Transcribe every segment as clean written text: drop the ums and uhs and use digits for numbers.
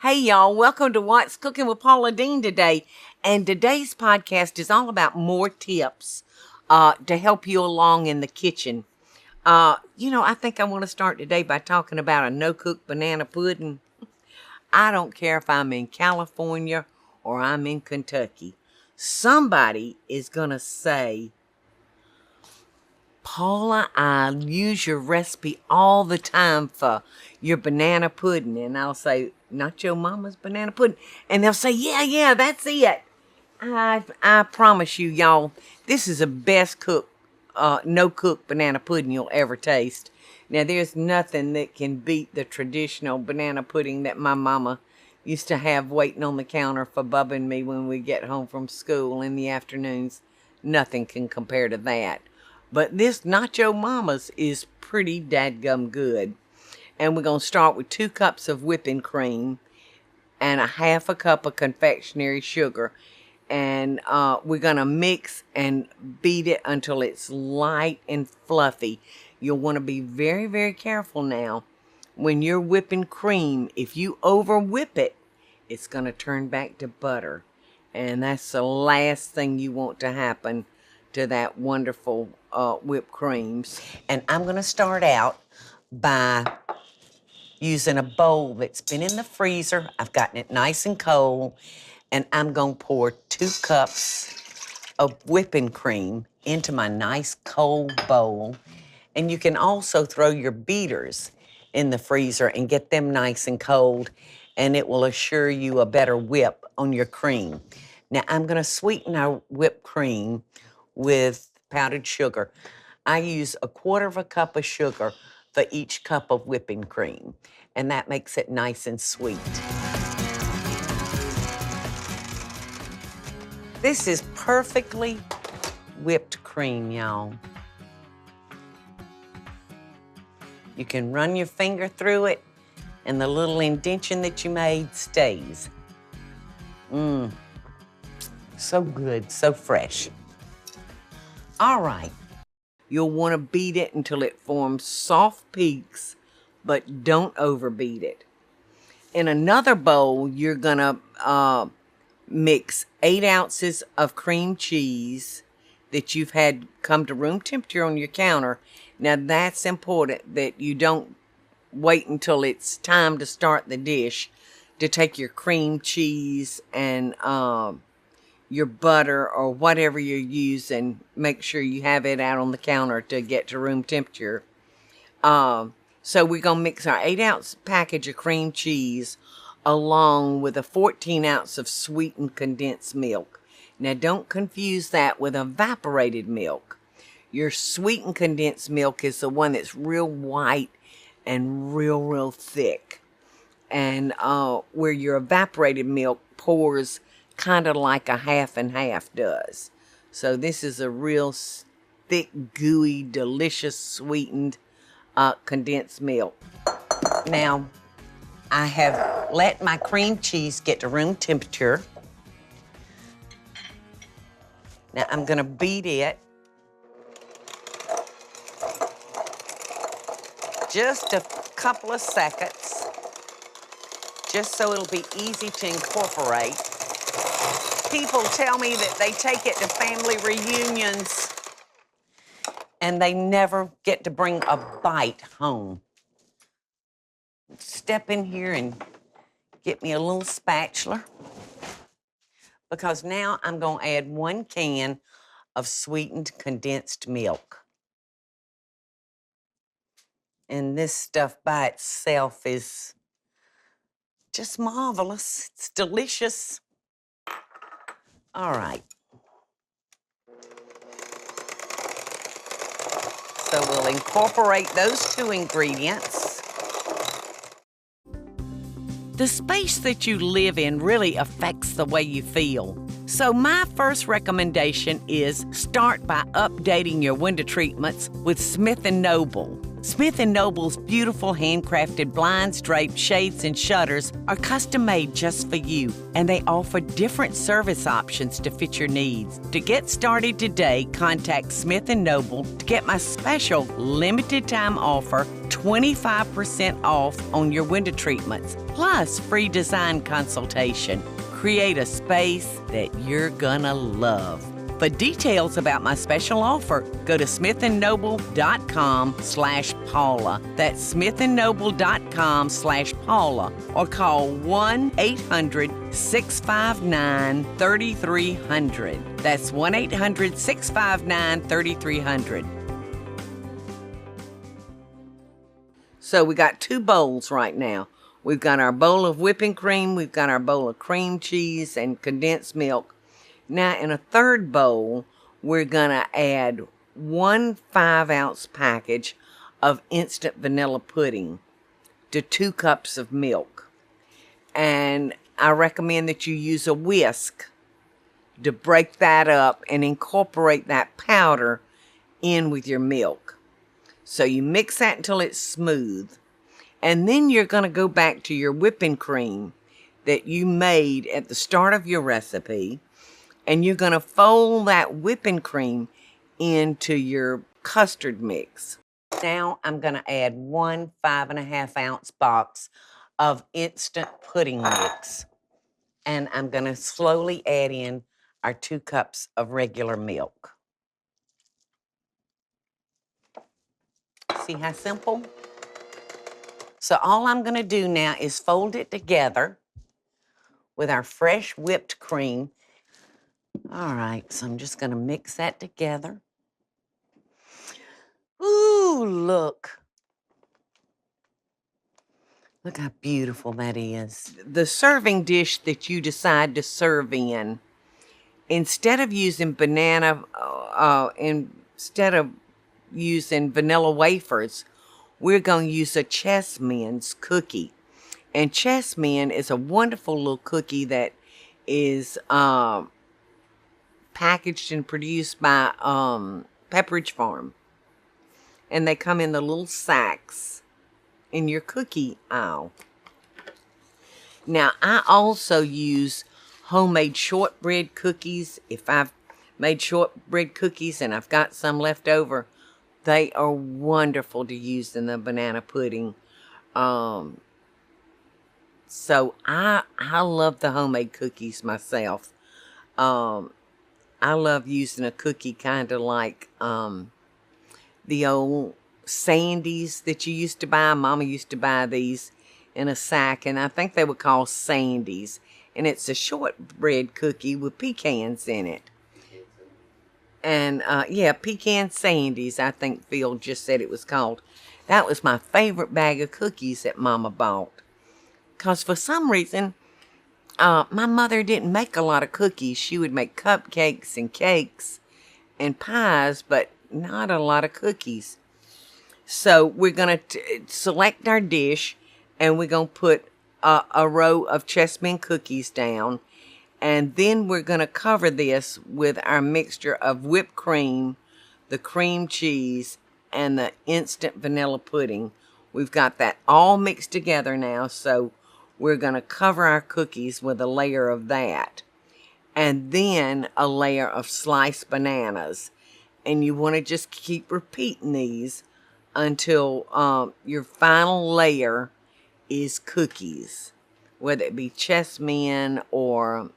Hey y'all, welcome to What's Cooking with Paula Deen today. And today's podcast is all about more tips to help you along in the kitchen. I think I want to start today by talking about a no-cook banana pudding. I don't care if I'm in California or I'm in Kentucky. Somebody is going to say, Paula, I use your recipe all the time for your banana pudding. And I'll say, not your mama's banana pudding. And they'll say, yeah, that's it. I promise you, y'all, this is the best no-cook banana pudding you'll ever taste. Now, there's nothing that can beat the traditional banana pudding that my mama used to have waiting on the counter for Bubba and me when we get home from school in the afternoons. Nothing can compare to that. But this Not Your Mama's is pretty dadgum good. And we're going to start with 2 cups of whipping cream and a half a cup of confectionery sugar. And we're going to mix and beat it until it's light and fluffy. You'll want to be very, very careful now. When you're whipping cream, if you over whip it, it's going to turn back to butter. And that's the last thing you want to happen to that wonderful whipped creams. And I'm going to start out by using a bowl that's been in the freezer. I've gotten it nice and cold. And I'm going to pour 2 cups of whipping cream into my nice cold bowl. And you can also throw your beaters in the freezer and get them nice and cold. And it will assure you a better whip on your cream. Now, I'm going to sweeten our whipped cream with powdered sugar. I use 1/4 cup of sugar for each cup of whipping cream, and that makes it nice and sweet. This is perfectly whipped cream, y'all. You can run your finger through it, and the little indentation that you made stays. So good, so fresh. All right, you'll want to beat it until it forms soft peaks, but don't overbeat it. In another bowl, you're gonna mix 8 ounces of cream cheese that you've had come to room temperature on your counter. Now that's important that you don't wait until it's time to start the dish to take your cream cheese and your butter or whatever you're using. Make sure you have it out on the counter to get to room temperature. So we're going to mix our 8-ounce package of cream cheese along with a 14 ounce of sweetened condensed milk. Now don't confuse that with evaporated milk. Your sweetened condensed milk is the one that's real white and real thick. And where your evaporated milk pours kind of like a half and half does. So this is a real thick, gooey, delicious, sweetened condensed milk. Now, I have let my cream cheese get to room temperature. Now I'm gonna beat it just a couple of seconds, just so it'll be easy to incorporate. People tell me that they take it to family reunions and they never get to bring a bite home. Step in here and get me a little spatula, because now I'm going to add 1 can of sweetened condensed milk. And this stuff by itself is just marvelous. It's delicious. All right. So we'll incorporate those 2 ingredients. The space that you live in really affects the way you feel. So my first recommendation is start by updating your window treatments with Smith & Noble. Smith & Noble's beautiful handcrafted blinds, drapes, shades, and shutters are custom made just for you, and they offer different service options to fit your needs. To get started today, contact Smith & Noble to get my special limited time offer, 25% off on your window treatments, plus free design consultation. Create a space that you're gonna love. For details about my special offer, go to smithandnoble.com/Paula. That's smithandnoble.com/Paula, or call 1-800-659-3300. That's 1-800-659-3300. So we got 2 bowls right now. We've got our bowl of whipping cream, we've got our bowl of cream cheese and condensed milk. Now, in a 3rd bowl, we're going to add 1 5-ounce package of instant vanilla pudding to 2 cups of milk. And I recommend that you use a whisk to break that up and incorporate that powder in with your milk. So you mix that until it's smooth. And then you're going to go back to your whipping cream that you made at the start of your recipe. And you're going to fold that whipping cream into your custard mix. Now I'm going to add 1 5.5-ounce box of instant pudding mix. And I'm going to slowly add in our 2 cups of regular milk. See how simple? So all I'm going to do now is fold it together with our fresh whipped cream. All right, so I'm just going to mix that together. Ooh, look. Look how beautiful that is. The serving dish that you decide to serve in, instead of using vanilla wafers, we're going to use a chessman's cookie. And chessman is a wonderful little cookie that is packaged and produced by Pepperidge Farm. And they come in the little sacks in your cookie aisle. Now, I also use homemade shortbread cookies. If I've made shortbread cookies and I've got some left over, they are wonderful to use in the banana pudding. So I love the homemade cookies myself. I love using a cookie kind of like the old Sandies that you used to buy. Mama used to buy these in a sack, and I think they were called Sandies. And it's a shortbread cookie with pecans in it. And, yeah, pecan Sandies, I think Phil just said it was called. That was my favorite bag of cookies that Mama bought. Because for some reason, my mother didn't make a lot of cookies. She would make cupcakes and cakes and pies, but not a lot of cookies. So we're going to select our dish, and we're going to put a row of chessman cookies down. And then we're going to cover this with our mixture of whipped cream, the cream cheese, and the instant vanilla pudding. We've got that all mixed together now, so we're going to cover our cookies with a layer of that. And then a layer of sliced bananas. And you want to just keep repeating these until your final layer is cookies. Whether it be chessmen or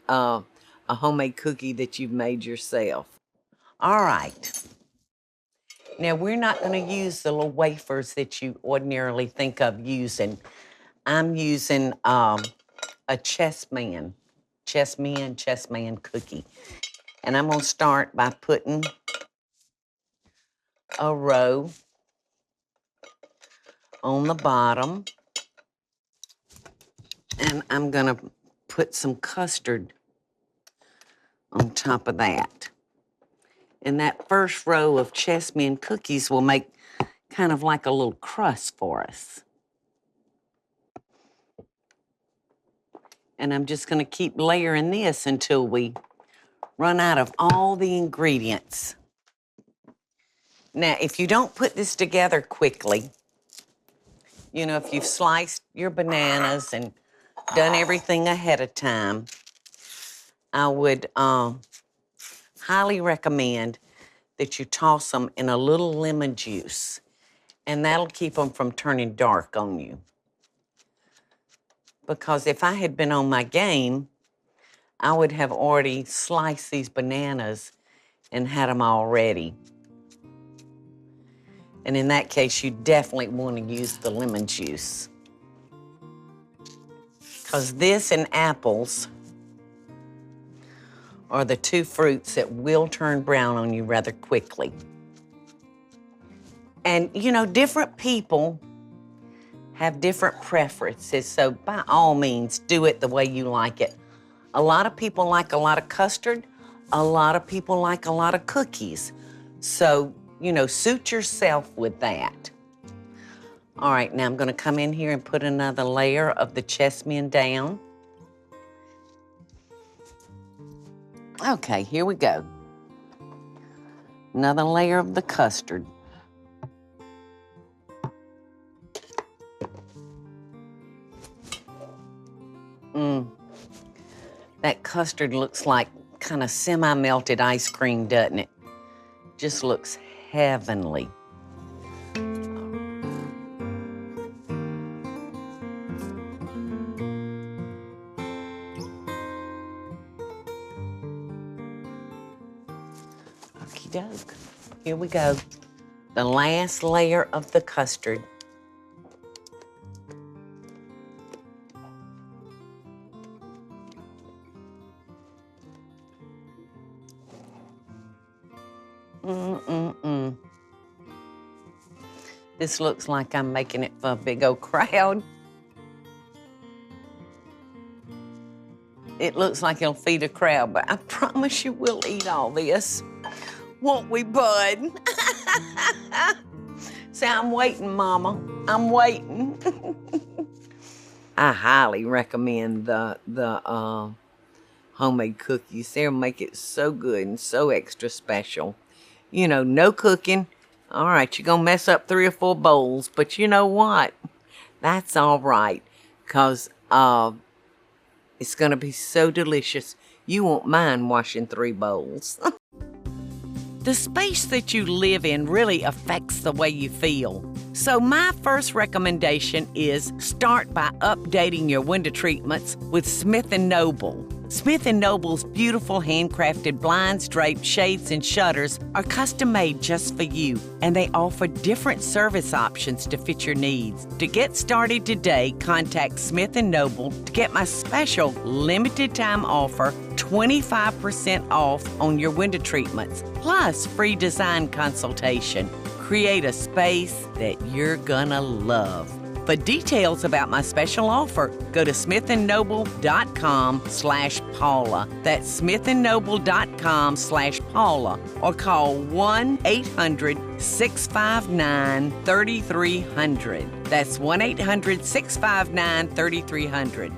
a homemade cookie that you've made yourself. All right. Now, we're not going to use the little wafers that you ordinarily think of using. I'm using a chessman cookie. And I'm going to start by putting a row on the bottom. And I'm going to put some custard on top of that. And that first row of chessmen cookies will make kind of like a little crust for us. And I'm just going to keep layering this until we run out of all the ingredients. Now, if you don't put this together quickly, you know, if you've sliced your bananas and done everything ahead of time, I would highly recommend that you toss them in a little lemon juice, and that'll keep them from turning dark on you. Because if I had been on my game, I would have already sliced these bananas and had them all ready. And in that case, you definitely want to use the lemon juice. Because this and apples are the two fruits that will turn brown on you rather quickly. And, you know, different people have different preferences, so by all means, do it the way you like it. A lot of people like a lot of custard. A lot of people like a lot of cookies. So, you know, suit yourself with that. All right, now I'm gonna come in here and put another layer of the chessmen down. Okay, here we go. Another layer of the custard. That custard looks like kind of semi-melted ice cream, doesn't it? Just looks heavenly. Okie doke. Here we go. The last layer of the custard. This looks like I'm making it for a big old crowd. It looks like it'll feed a crowd, but I promise you we'll eat all this. Won't we, bud? Say, I'm waiting, Mama. I'm waiting. I highly recommend the homemade cookies. They'll make it so good and so extra special. You know, no cooking. All right, you're going to mess up 3 or 4 bowls, but you know what? That's all right, because it's going to be so delicious. You won't mind washing 3 bowls. The space that you live in really affects the way you feel. So my first recommendation is start by updating your window treatments with Smith & Noble. Smith & Noble's beautiful handcrafted blinds, drapes, shades, and shutters are custom made just for you, and they offer different service options to fit your needs. To get started today, contact Smith & Noble to get my special limited time offer, 25% off on your window treatments, plus free design consultation. Create a space that you're gonna love. For details about my special offer, go to smithandnoble.com/Paula. That's smithandnoble.com/Paula, or call 1-800-659-3300. That's 1-800-659-3300.